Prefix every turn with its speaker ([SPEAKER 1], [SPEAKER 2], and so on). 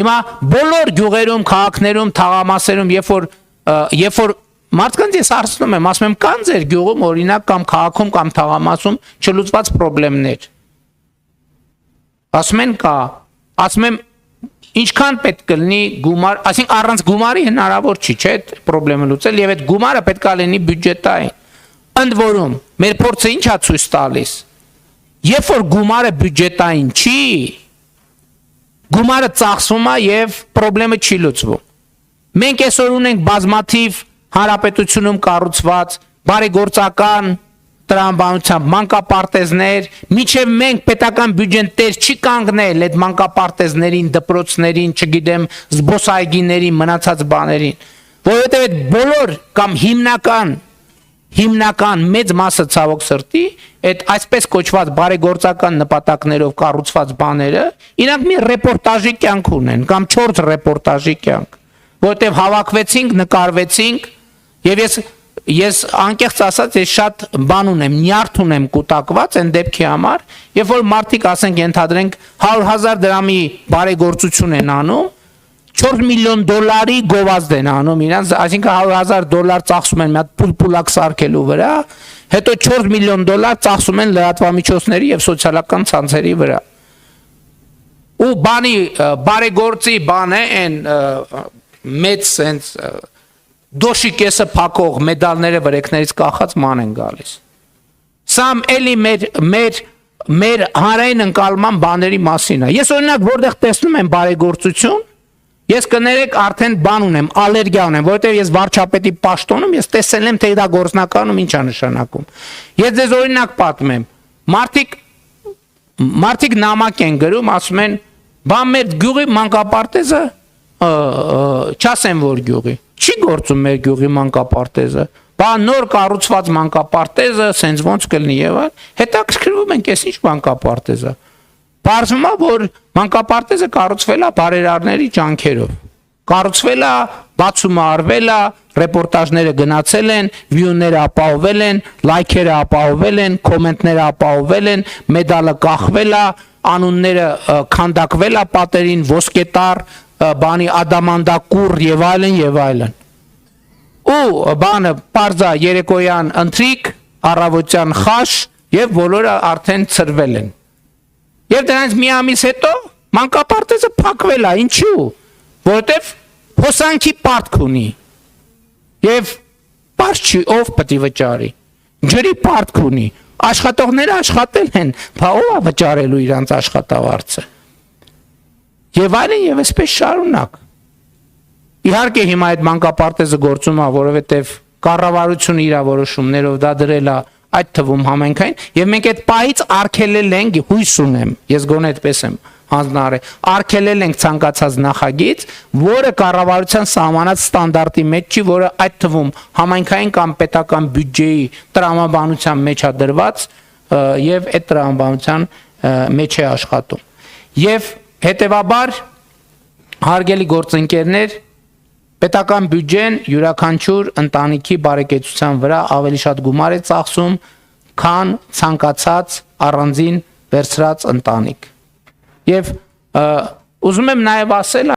[SPEAKER 1] Հիմա բոլոր գյուղերում, քաղաքներում, թաղամասերում, երբ որ մարդկանց ես հարցնում եմ, ասում եմ կան ձեր գյուղում օրինակ կամ քաղաքում կամ թաղամասում չլուծված խնդիրներ։ Ասում են կա, ասում եմ ինչքան պետք կլինի գումար, այսինքն առանց գումարի հնարավոր չի, չէ՞, այդ խնդիրը լուծել եւ այդ գումարը պետք է լինի բյուջետային։ Ընդ որում, մեր փորձը ի՞նչ է ցույց տալիս։ Երբ որ գումարը բյուջետային չի, գումարը ծախսվում է եւ խնդիրը չի լուծվում։ Մենք այսօր ունենք բազմաթիվ հանրապետությունում կառուցված բարեգործական տրամաբանությամբ մանկապարտեզներ, միջև մենք պետական բյուջեն տեր չի կանգնել այդ մանկապարտեզներին, դպրոցներին, չգիտեմ, զբոսայգիներին, մնացած բաներին, որովհետև այդ բոլոր կամ հիմնական մեծ մասը ցավոք սրտի այդ այսպես կոչված բարեգործական նպատակներով կառուցված բաները իրանք մի ռեպորտաժի կյանք ունեն կամ 4 ռեպորտաժի կյանք, որովհետև հավաքվեցինք, նկարվեցինք եւ ես անկեղծ ասած ես շատ բան ունեմ, նյարդ ունեմ կուտակված այն դեպքի համար, երբ որ մարդիկ ասենք ենթադրենք 100,000 դրամի բարեգործություն են անում, 4 միլիոն դոլարի գովազդ են անում իրանց, այսինքն 100,000 ծախսում են մի հատ պուլպուլակ սարքելու վրա, հետո 4 միլիոն դոլար ծախսում են լրատվամիջոցների եւ սոցիալական ցանցերի վրա։ Ու բանի բարեգործի բան է այն մեծ sense դոշի կեսը փակող մեդալները վրեքներից կախած ման են գալիս։ Սա էլի մեր հանրային ընկալման բաների մասին է։ Ես օրինակ որտեղ տեսնում եմ բարեգործություն, ես կներեք արդեն բան ունեմ, ալերգիա ունեմ, որովհետև ես վարչապետի պաշտոնում ես տեսել եմ թե դա գործնականում ինչ է նշանակում։ Ես ձեզ օրինակ պատմեմ։ Մարդիկ նամակ են գրում, ասում են, բա մեր գյուղի մանկապարտեզը չասեմ որ գյուղի, չի գործում մեր գյուղի մանկապարտեզը, բա նոր կառուցված մանկապարտեզը, սենց ոնց կլինի եւ այլ, հետաքրքրվում ենք ես ինչ մանկապարտեզ է։ Պարզվում է, որ մանկապարտեզը կառուցվել է բարերարների ջանքերով, կառուցվել է, բացումը արվել է, ռեպորտաժները գնացել են, վյուները ապահովել են, լայքերը ապահովել են, կոմենտները ապահովել են, մեդալը կախվել է, անունները քանդակվել է պատերին, ոսկետար, բանի ադամանդակուր եւ այլն եւ այլն։ Ու բանը պարզա երեկոյան ընթրիկ, առավոտյան խաշ եւ բոլորը արդեն ծրվել են։ Եվ դրանից մի ամիս հետո մանկապարտեզը փակվել է, ինչու՞։ Որովհետեւ հոսանքի պարտք ունի։ Եվ պարզ չի ով պետք է վճարի։ Ջրի պարտք ունի։ Աշխատողները աշխատել են, բա ով է վճարելու իրանց աշխատավարձը։ Եվ այլն եւ այսպես շարունակ։ Իհարկե հիմա այդ մանկապարտեզը գործում է, որովհետեւ կառավարությունը իր որոշումներով դա դրել է այդ թվում համենքային եւ մենք այդ պահից արգելել ենք, հույս ունեմ, ես գոնե այդպես եմ հանձնարարել, արգելել ենք ցանկացած նախագիծ, որը կառավարության սահմանած ստանդարտի մեջ չի, որը այդ թվում համենքային կամ պետական բյուջեի տրամաբանության մեջ է դրված եւ այդ տրամաբանության մեջ է աշխատում։ Եվ հետևաբար հարգելի գործընկերներ, պետական բյուջեն յուրաքանչյուր ընտանիքի բարեկեցության վրա ավելի շատ գումար է ծախսում, քան ցանկացած առանձին վերցրած ընտանիք։ Եվ ուզում եմ նաև ասել